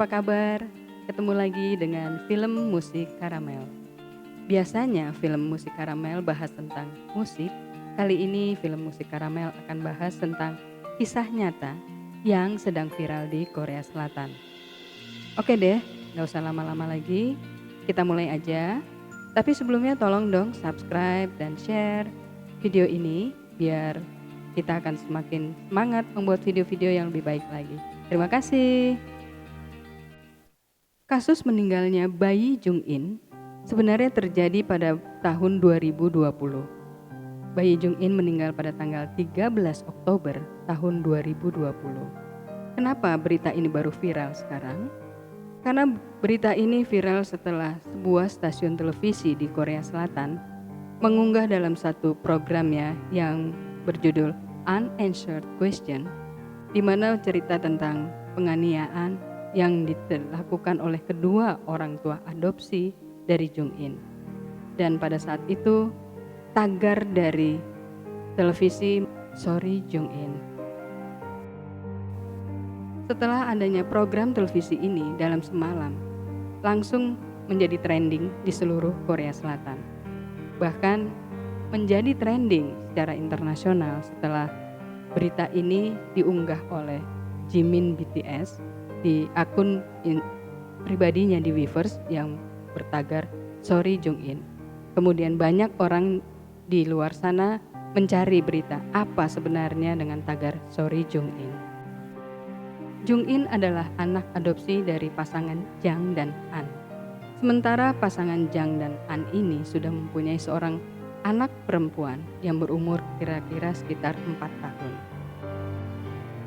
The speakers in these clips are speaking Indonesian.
apa kabar? Ketemu lagi dengan film musik karamel. Biasanya film musik karamel bahas tentang musik. Kali ini film musik karamel akan bahas tentang kisah nyata yang sedang viral di Korea Selatan. Oke deh, gak usah lama-lama lagi. Kita mulai aja. Tapi sebelumnya tolong dong subscribe dan share video ini biar kita akan semakin semangat membuat video-video yang lebih baik lagi. Terima kasih. Kasus meninggalnya bayi Jung-in sebenarnya terjadi pada tahun 2020. Bayi Jung-in meninggal pada tanggal 13 Oktober tahun 2020. Kenapa berita ini baru viral sekarang? Karena berita ini viral setelah sebuah stasiun televisi di Korea Selatan mengunggah dalam satu programnya yang berjudul Unanswered Question, di mana cerita tentang penganiayaan yang dilakukan oleh kedua orang tua adopsi dari Jung-in. Dan pada saat itu tagar dari televisi Sorry Jung-in. Setelah adanya program televisi ini dalam semalam langsung menjadi trending di seluruh Korea Selatan. Bahkan menjadi trending secara internasional setelah berita ini diunggah oleh Jimin BTS di akun pribadinya di Weverse yang bertagar Sorry Jung-in. Kemudian banyak orang di luar sana mencari berita apa sebenarnya dengan tagar Sorry Jung-in. Jung-in adalah anak adopsi dari pasangan Jang dan An. Sementara pasangan Jang dan An ini sudah mempunyai seorang anak perempuan yang berumur kira-kira sekitar 4 tahun.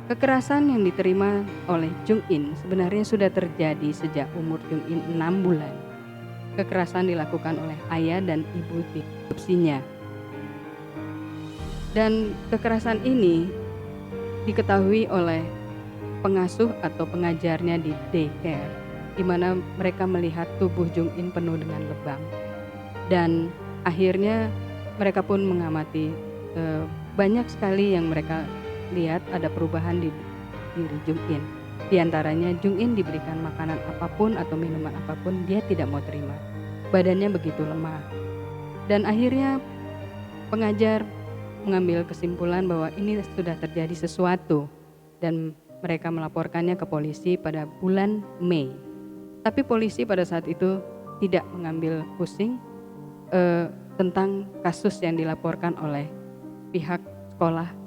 Kekerasan yang diterima oleh Jung-in sebenarnya sudah terjadi sejak umur Jung-in 6 bulan. Kekerasan dilakukan oleh ayah dan ibu adopsinya. Dan kekerasan ini diketahui oleh pengasuh atau pengajarnya di daycare, di mana mereka melihat tubuh Jung-in penuh dengan lebam. Dan akhirnya mereka pun mengamati banyak sekali yang mereka lihat ada perubahan di diri Jung-in. Di antaranya Jung-in diberikan makanan apapun atau minuman apapun dia tidak mau terima. Badannya begitu lemah. Dan akhirnya pengajar mengambil kesimpulan bahwa ini sudah terjadi sesuatu dan mereka melaporkannya ke polisi pada bulan Mei. Tapi polisi pada saat itu tidak mengambil pusing tentang kasus yang dilaporkan oleh pihak sekolah.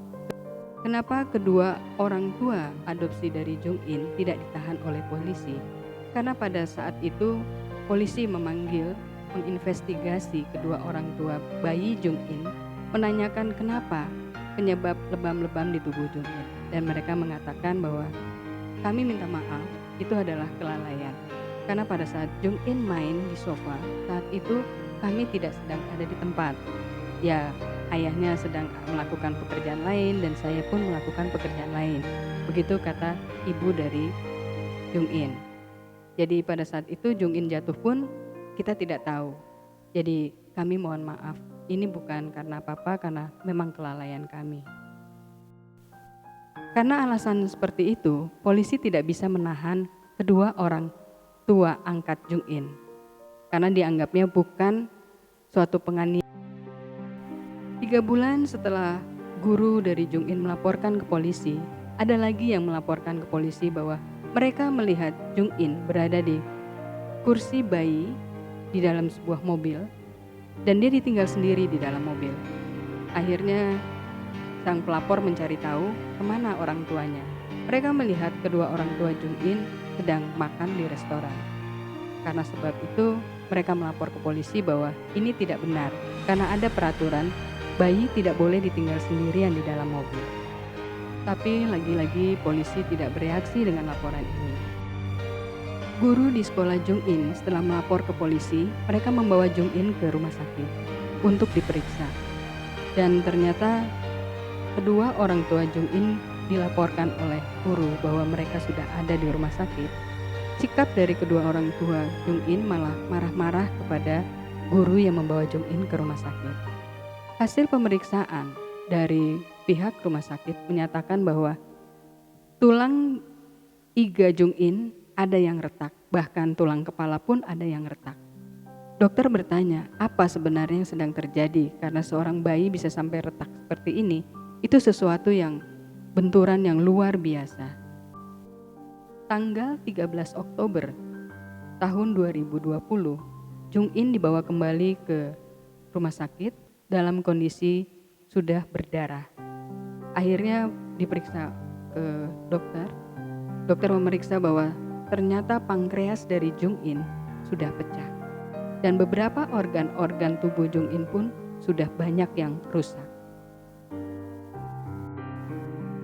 Kenapa kedua orang tua adopsi dari Jung-in tidak ditahan oleh polisi? Karena pada saat itu polisi menginvestigasi kedua orang tua bayi Jung-in, menanyakan kenapa penyebab lebam-lebam di tubuh Jung-in, dan mereka mengatakan bahwa kami minta maaf, itu adalah kelalaian. Karena pada saat Jung-in main di sofa, saat itu kami tidak sedang ada di tempat. Ya, ayahnya sedang melakukan pekerjaan lain dan saya pun melakukan pekerjaan lain. Begitu kata ibu dari Jung-in. Jadi pada saat itu Jung-in jatuh pun kita tidak tahu. Jadi kami mohon maaf. Ini bukan karena apa-apa, karena memang kelalaian kami. Karena alasan seperti itu, polisi tidak bisa menahan kedua orang tua angkat Jung-in. Karena dianggapnya bukan suatu penganiayaan. 3 bulan setelah guru dari Jung-in melaporkan ke polisi, ada lagi yang melaporkan ke polisi bahwa mereka melihat Jung-in berada di kursi bayi di dalam sebuah mobil dan dia ditinggal sendiri di dalam mobil. Akhirnya sang pelapor mencari tahu kemana orang tuanya. Mereka melihat kedua orang tua Jung-in sedang makan di restoran. Karena sebab itu mereka melapor ke polisi bahwa ini tidak benar karena ada peraturan bayi tidak boleh ditinggal sendirian di dalam mobil. Tapi lagi-lagi polisi tidak bereaksi dengan laporan ini. Guru di sekolah Jung-in setelah melapor ke polisi, mereka membawa Jung-in ke rumah sakit untuk diperiksa. Dan ternyata kedua orang tua Jung-in dilaporkan oleh guru bahwa mereka sudah ada di rumah sakit. Sikap dari kedua orang tua Jung-in malah marah-marah kepada guru yang membawa Jung-in ke rumah sakit. Hasil pemeriksaan dari pihak rumah sakit menyatakan bahwa tulang iga Jung-in ada yang retak, bahkan tulang kepala pun ada yang retak. Dokter bertanya, apa sebenarnya yang sedang terjadi karena seorang bayi bisa sampai retak seperti ini? Itu sesuatu yang benturan yang luar biasa. Tanggal 13 Oktober tahun 2020, Jung In dibawa kembali ke rumah sakit dalam kondisi sudah berdarah. Akhirnya diperiksa ke dokter. Dokter memeriksa bahwa ternyata pankreas dari Jung In sudah pecah. Dan beberapa organ-organ tubuh Jung In pun sudah banyak yang rusak.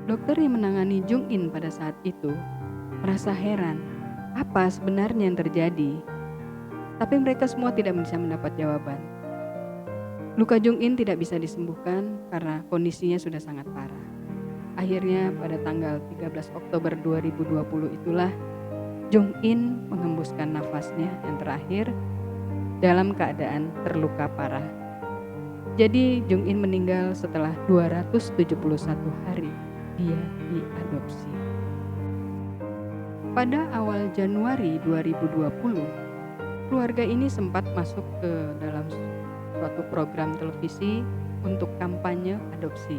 Dokter yang menangani Jung In pada saat itu merasa heran, apa sebenarnya yang terjadi? Tapi mereka semua tidak bisa mendapat jawaban. Luka Jung In tidak bisa disembuhkan karena kondisinya sudah sangat parah. Akhirnya pada tanggal 13 Oktober 2020 itulah Jung In menghembuskan nafasnya yang terakhir dalam keadaan terluka parah. Jadi Jung In meninggal setelah 271 hari dia diadopsi. Pada awal Januari 2020, keluarga ini sempat masuk ke dalam suatu program televisi untuk kampanye adopsi.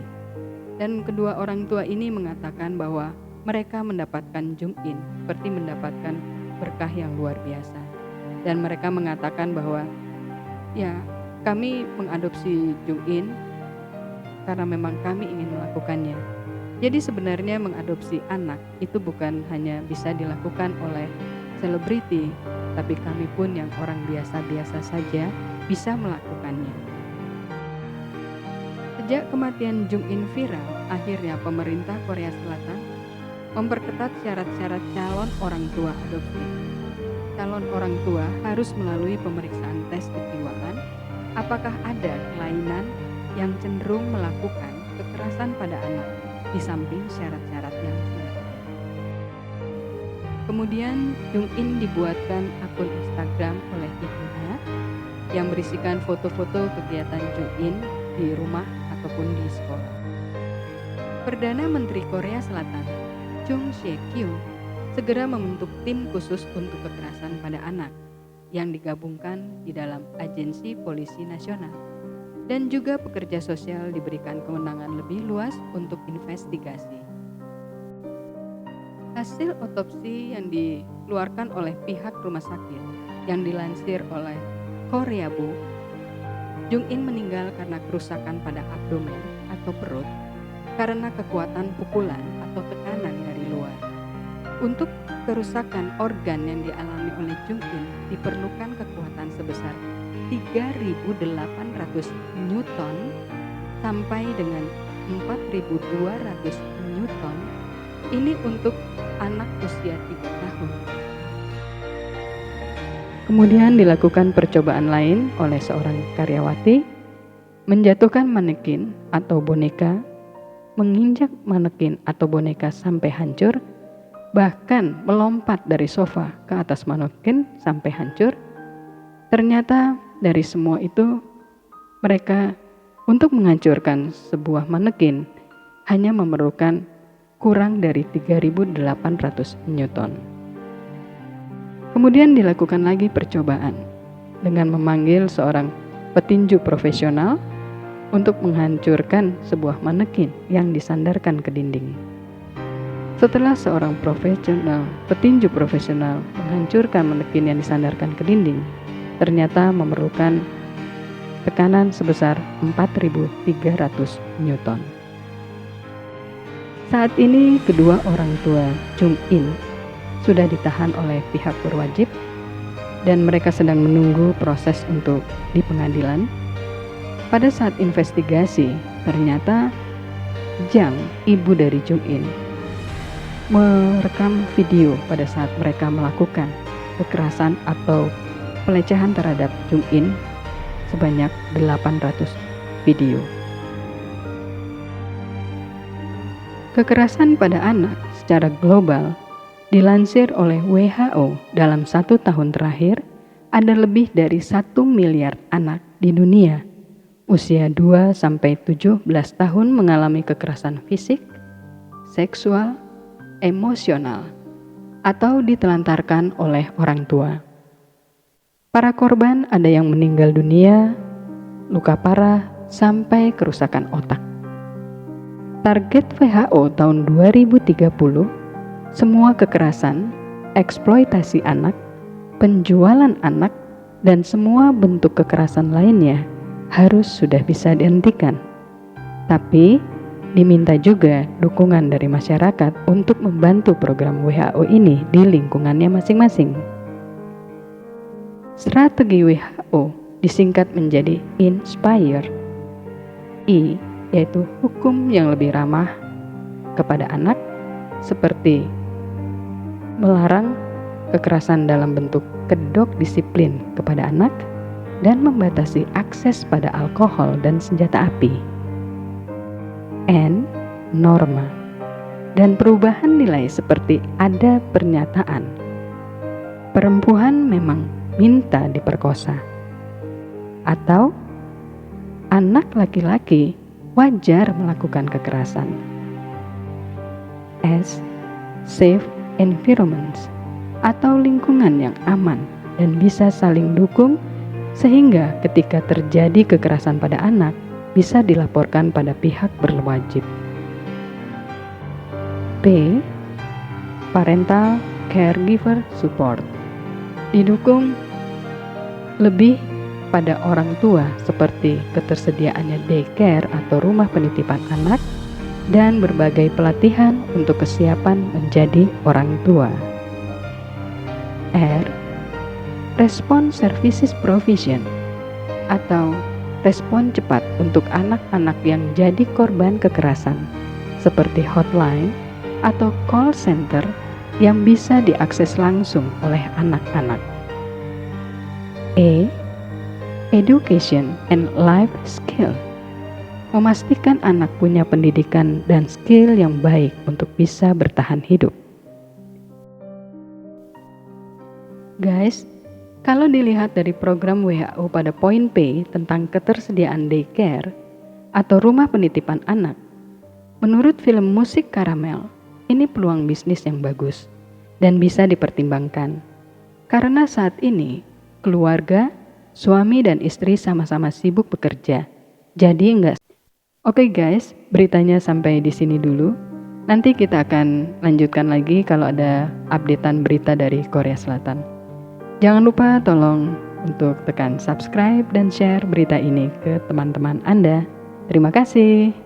Dan kedua orang tua ini mengatakan bahwa mereka mendapatkan Jung In seperti mendapatkan berkah yang luar biasa. Dan mereka mengatakan bahwa ya, kami mengadopsi Jung In karena memang kami ingin melakukannya. Jadi sebenarnya mengadopsi anak itu bukan hanya bisa dilakukan oleh selebriti, tapi kami pun yang orang biasa-biasa saja bisa melakukannya. Sejak kematian Jung In viral, akhirnya pemerintah Korea Selatan memperketat syarat-syarat calon orang tua adopsi. Calon orang tua harus melalui pemeriksaan tes kejiwaan apakah ada kelainan yang cenderung melakukan kekerasan pada anak di samping syarat-syarat yang sudah ada. Kemudian Jung In dibuatkan akun Instagram oleh ibunya yang berisikan foto-foto kegiatan Jung In di rumah ataupun di sekolah. Perdana Menteri Korea Selatan, Chung Sye-kyu, segera membentuk tim khusus untuk kekerasan pada anak yang digabungkan di dalam Agensi Polisi Nasional. Dan juga pekerja sosial diberikan kewenangan lebih luas untuk investigasi. Hasil otopsi yang dikeluarkan oleh pihak rumah sakit yang dilansir oleh Koreabu, Jung In meninggal karena kerusakan pada abdomen atau perut karena kekuatan pukulan atau tekanan dari luar. Untuk kerusakan organ yang dialami oleh Jung In diperlukan kekuatan sebesar 3.800 Newton sampai dengan 4.200 Newton. Ini untuk anak usia 3 tahun. Kemudian dilakukan percobaan lain oleh seorang karyawati, menjatuhkan manekin atau boneka, menginjak manekin atau boneka sampai hancur, bahkan melompat dari sofa ke atas manekin sampai hancur. Ternyata dari semua itu mereka untuk menghancurkan sebuah manekin hanya memerlukan kurang dari 3.800 Newton. Kemudian dilakukan lagi percobaan dengan memanggil seorang petinju profesional untuk menghancurkan sebuah manekin yang disandarkan ke dinding. Setelah seorang petinju profesional menghancurkan manekin yang disandarkan ke dinding, ternyata memerlukan tekanan sebesar 4.300 Newton. Saat ini kedua orang tua Jung In sudah ditahan oleh pihak berwajib dan mereka sedang menunggu proses untuk di pengadilan. Pada saat investigasi, ternyata Jang, ibu dari Jung In, merekam video pada saat mereka melakukan kekerasan atau pelecehan terhadap Jung In sebanyak 800 video. Kekerasan pada anak secara global dilansir oleh WHO dalam 1 tahun terakhir ada lebih dari 1 miliar anak di dunia usia 2-17 tahun mengalami kekerasan fisik, seksual, emosional, atau ditelantarkan oleh orang tua. Para korban ada yang meninggal dunia, luka parah, sampai kerusakan otak. Target WHO tahun 2030, semua kekerasan, eksploitasi anak, penjualan anak, dan semua bentuk kekerasan lainnya harus sudah bisa dihentikan. Tapi, diminta juga dukungan dari masyarakat untuk membantu program WHO ini di lingkungannya masing-masing. Strategi WHO disingkat menjadi INSPIRE. I yaitu hukum yang lebih ramah kepada anak, seperti melarang kekerasan dalam bentuk kedok disiplin kepada anak dan membatasi akses pada alkohol dan senjata api. N norma dan perubahan nilai seperti ada pernyataan perempuan memang minta diperkosa, atau anak laki-laki wajar melakukan kekerasan. S. Safe environments atau lingkungan yang aman dan bisa saling dukung sehingga ketika terjadi kekerasan pada anak bisa dilaporkan pada pihak berwajib. P. Parental caregiver support didukung lebih pada orang tua seperti ketersediaannya daycare atau rumah penitipan anak dan berbagai pelatihan untuk kesiapan menjadi orang tua. R. Response Services Provision atau respon cepat untuk anak-anak yang jadi korban kekerasan seperti hotline atau call center yang bisa diakses langsung oleh anak-anak. E. Education and life skill memastikan anak punya pendidikan dan skill yang baik untuk bisa bertahan hidup. Guys, kalau dilihat dari program WHO pada poin P tentang ketersediaan daycare atau rumah penitipan anak, menurut film musik Karamel, ini peluang bisnis yang bagus dan bisa dipertimbangkan. Karena saat ini, keluarga, suami dan istri sama-sama sibuk bekerja. Jadi enggak. Oke guys, beritanya sampai di sini dulu. Nanti kita akan lanjutkan lagi kalau ada updatean berita dari Korea Selatan. Jangan lupa tolong untuk tekan subscribe dan share berita ini ke teman-teman Anda. Terima kasih.